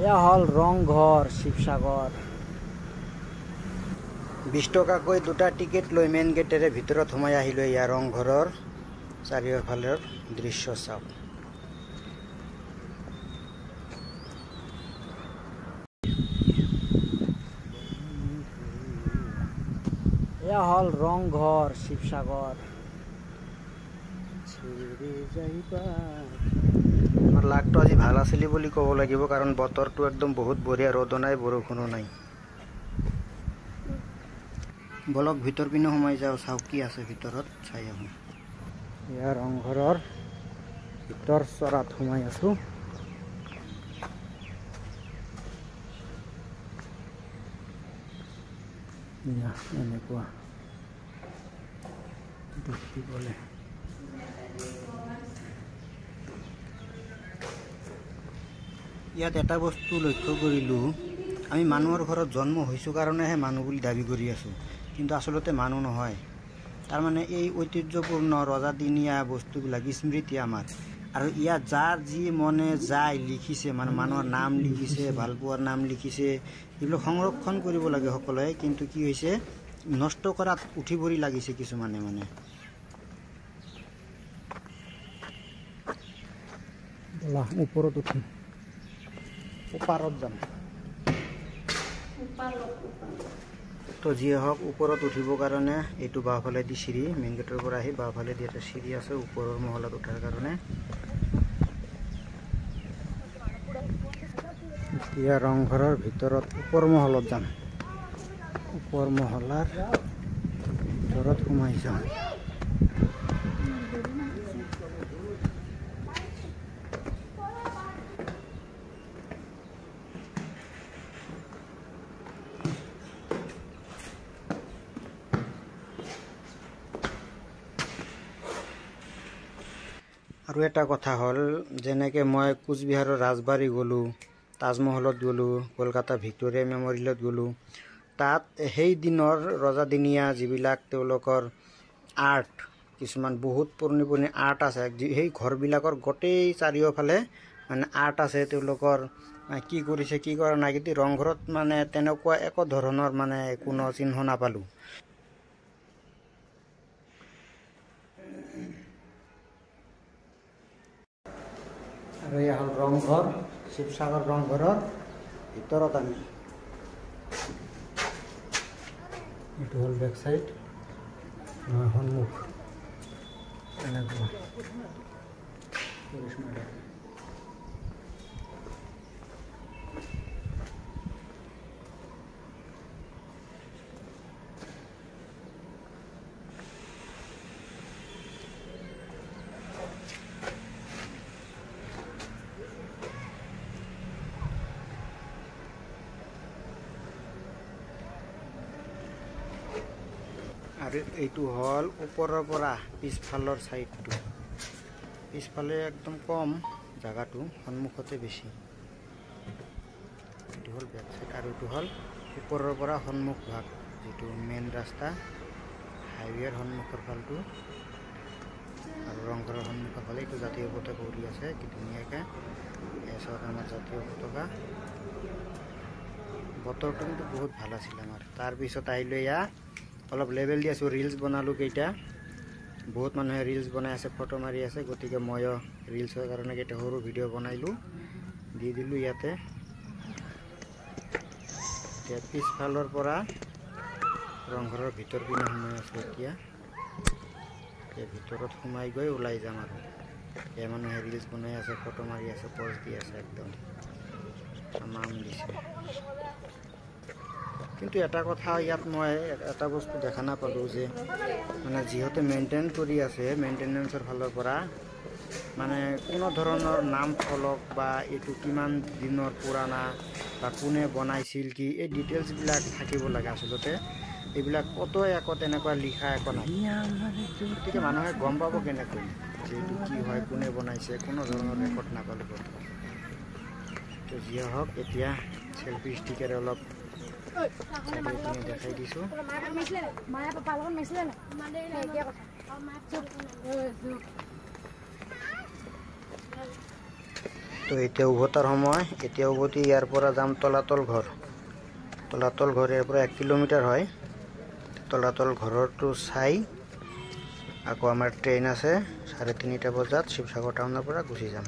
এয়া হল ৰংঘৰ শিৱসাগৰ 20 টকাকৈ দুটা টিকেট লৈ মেইন গেটেৰে ভিতৰত সোমাই আহিলো ইয়া ৰংঘৰৰ চাৰিওফালৰ দৃশ্য চাওক এয়া হল ৰংঘৰ শিৱসাগৰ আমাৰ লাগটো আজি ভাল আছিল বুলি ক'ব লাগিব কাৰণ বতৰটো একদম বহুত বঢ়িয়া ৰ'দ নাই বৰষুণো নাই বলক ভিতৰ পিনে সোমাই যাও চাও কি আছে ভিতৰত চাই আহো ইয়া ৰংঘৰৰ ভিতৰ চৰাত সোমাই আছো ইয়া এনেকুৱা দেখিবলৈ ইয়াত এটা বস্তু লক্ষ্য কৰিলো আমি মানুহৰ ঘৰত জন্ম হৈছো কাৰণেহে মানুহ বুলি দাবী কৰি আছো কিন্তু আসলতে মানুহ নহয় তাৰ মানে এই ঐতিহ্যপূৰ্ণ ৰজাদিনীয়া বস্তুবিলাক স্মৃতি আমাৰ আৰু ইয়াত যাৰ যি মনে যায় লিখিছে মানে মানুহৰ নাম লিখিছে ভালপোৱাৰ নাম লিখিছে এইবিলাক সংৰক্ষণ কৰিব লাগে সকলোৱে কিন্তু কি হৈছে নষ্ট কৰাত উঠি পৰি লাগিছে কিছুমানে মানে বলা ওপৰত উঠি ওপৰত যাম তো যি হওক ওপৰত উঠিবৰ কাৰণে এইটো বাওঁফালে দি চিৰি মেইন গেটৰ পৰা আহি বাওঁফালে দি এটা চিৰি আছে ওপৰৰ মহলাত উঠাৰ কাৰণে এতিয়া ৰংঘৰৰ ভিতৰত ওপৰ মহলত যাম ওপৰ মহলাৰ ভিতৰত সোমাই যাম আৰু এটা কথা হল যেনেকে মই কোচবিহাৰৰ ৰাজবাৰী গলো তাজমহলত গলো কলকাতা ভিক্টোৰিয়া মেমৰিয়েলত গলো তাত সেই দিনৰ ৰজাদিনীয়া যিবিলাক তেওঁলোকৰ আৰ্ট কিছুমান বহুত পুৰণি পুৰণি আৰ্ট আছে সেই ঘৰবিলাকৰ গোটেই চাৰিওফালে মানে আৰ্ট আছে তেওঁলোকৰ কি কৰিছে কি কৰা নাই কিন্তু ৰংঘৰত মানে তেনেকুৱা একো ধৰণৰ মানে কোনো চিহ্ন নাপালো আৰু এয়া হল ৰংঘৰ শিৱসাগৰ ৰংঘৰৰ ভিতৰত আমি এইটো হল বেক সাইড সন্মুখ এনেকুৱা আৰু এইটো হল ওপৰৰ পৰা পিছফালৰ সাইডটো পিছফালে একদম কম জায়গাটো সন্মুখতে বেছি এইটো হল বেক সাইড আৰু এইটো হল ওপৰৰ পৰা সন্মুখ ভাগ যেটো মেইন ৰাস্তা হাইৱেৰ সন্মুখৰ ফালটো আৰু ৰংঘৰৰ সন্মুখৰ ফালে এইটো জাতীয় পতাকা উৰি আছে কি ধুনীয়াকৈ এছৰ আমাৰ জাতীয় পতাকা বতৰটো কিন্তু বহুত ভাল আছিল আমাৰ তাৰ পিছত আহিলো ইয়া অলপ লেভেল দি আছো ৰিলস বনালো কেইটা বহুত মানুহে ৰিলস বনাই আছে ফটো মাৰি আছে গতিকে ময়ো ৰিলসৰ কাৰণে কেইটা সৰু ভিডিঅ' বনাইলো দি দিলো ইয়াতে এতিয়া পিছফালৰ পৰা ৰংঘৰৰ ভিতৰ পিনে সোমাই আছো এতিয়া এই ভিতৰত সোমাই গৈ ওলাই যাম আৰু এই মানুহে ৰিলস বনাই আছে ফটো মাৰি আছে পজ দি আছে একদম তামাম দিছে কিন্তু এটা কথা ইয়াত মই এটা বস্তু দেখা নাপালো যে মানে যিহেতু মেইনটেইন কৰি আছে মেইনটেনেন্সৰ ফালৰ পৰা মানে কোনো ধৰণৰ নাম ফলক বা এইটো কিমান দিনৰ পুৰাণা বা কোনে বনাইছিল কি এই ডিটেইলছবিলাক থাকিব লাগে আসলতে এইবিলাক কত একো তেনেকুৱা লিখা একো নাই গতিকে মানুহে গম পাব কেনেকৈ যে এইটো কি হয় কোনে বনাইছে কোনো ধৰণৰ ৰেকৰ্ড নাপালো তো যি হওক এতিয়া সেলফি ষ্টিকাৰে অলপ দেখাই দিছো তো এতিয়া উভতাৰ সময়। এতিয়া উভতি ইয়াৰ পৰা যাম তলাতল ঘৰ। তলাতল ঘৰ ইয়াৰ পৰা 1 কিলোমিটাৰ হয়। তলাতল ঘৰটো চাই আকৌ আমাৰ ট্ৰেইন আছে 3:30 বজাত শিৱসাগৰ টাউনৰ পৰা গুচি যাম।